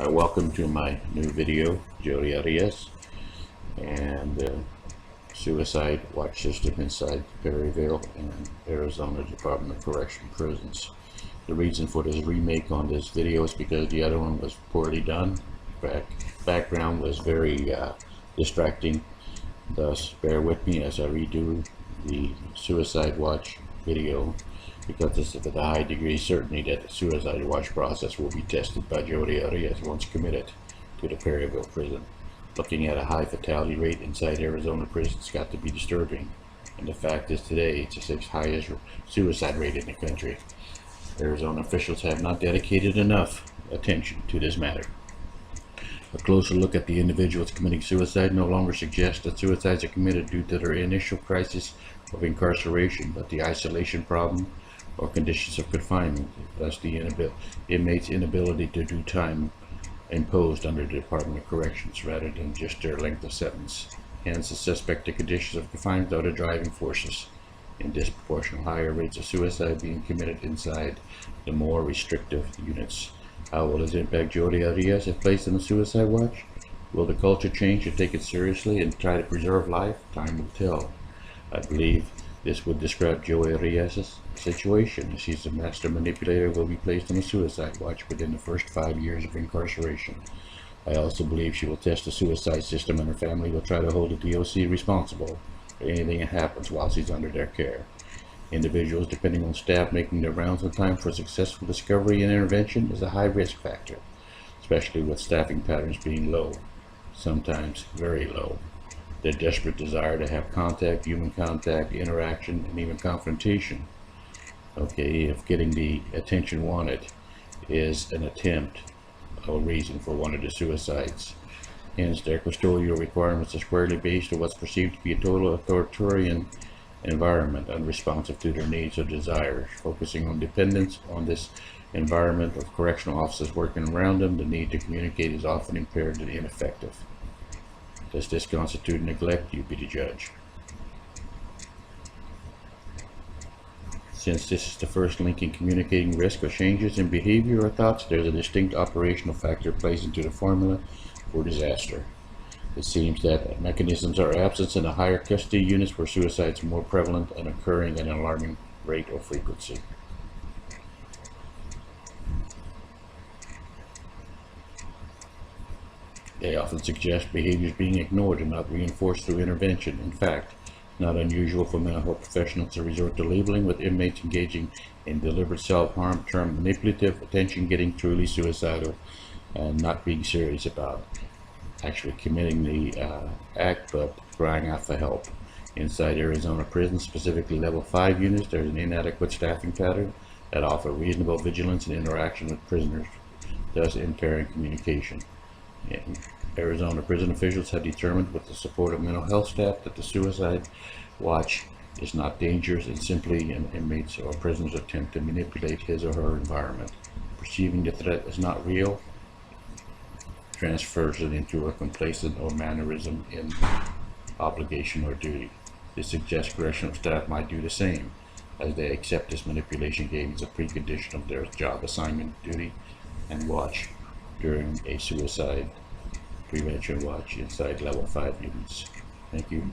Welcome to my new video, Jodi Arias, and suicide watch system inside Perryville and Arizona Department of Correction prisons. The reason for this remake on this video is because the other one was poorly done. Background was very distracting, thus bear with me as I redo the suicide watch video, because it's with a high degree of certainty that the suicide watch process will be tested by Jodi Arias once committed to the Perryville prison. Looking at a high fatality rate inside Arizona prisons got to be disturbing, and the fact is today it's the sixth highest suicide rate in the country. Arizona officials have not dedicated enough attention to this matter. A closer look at the individuals committing suicide no longer suggests that suicides are committed due to their initial crisis of incarceration, but the isolation problem or conditions of confinement, thus the inmate's inability to do time imposed under the Department of Corrections rather than just their length of sentence. Hence, the suspected conditions of confinement are the driving forces in disproportionate higher rates of suicide being committed inside the more restrictive units. How will this impact Jodi Arias if placed on a suicide watch? Will the culture change to take it seriously and try to preserve life? Time will tell. I believe this would describe Jodi Arias' situation. She's a master manipulator who will be placed on a suicide watch within the first 5 years of incarceration. I also believe she will test the suicide system, and her family will try to hold the DOC responsible for anything that happens while she's under their care. Individuals depending on staff making their rounds on time for successful discovery and intervention is a high risk factor, especially with staffing patterns being low, sometimes very low. Their desperate desire to have contact, human contact, interaction, and even confrontation. Okay, if getting the attention wanted is an attempt or reason for one of the suicides. Hence, their custodial requirements are squarely based on what's perceived to be a total authoritarian environment, unresponsive to their needs or desires. Focusing on dependence on this environment of correctional officers working around them, the need to communicate is often impaired and ineffective. Does this constitute neglect? You be the judge. Since this is the first link in communicating risk or changes in behavior or thoughts, there's a distinct operational factor placed into the formula for disaster. It seems that mechanisms are absent in the higher custody units where suicides are more prevalent and occurring at an alarming rate or frequency. They often suggest behaviors being ignored and not reinforced through intervention. In fact, not unusual for mental health professionals to resort to labeling with inmates engaging in deliberate self-harm, termed manipulative, attention-getting, truly suicidal, and not being serious about actually committing the act, but crying out for help. Inside Arizona prisons, specifically level 5 units, there's an inadequate staffing pattern that offer reasonable vigilance and interaction with prisoners, thus impairing communication. Arizona prison officials have determined, with the support of mental health staff, that the suicide watch is not dangerous and simply an inmate's or prisoner's attempt to manipulate his or her environment. Perceiving the threat as not real transfers it into a complacent or mannerism in obligation or duty. This suggests correctional staff might do the same, as they accept this manipulation game as a precondition of their job assignment, duty, and watch during a suicide prevention watch inside level 5 units. Thank you.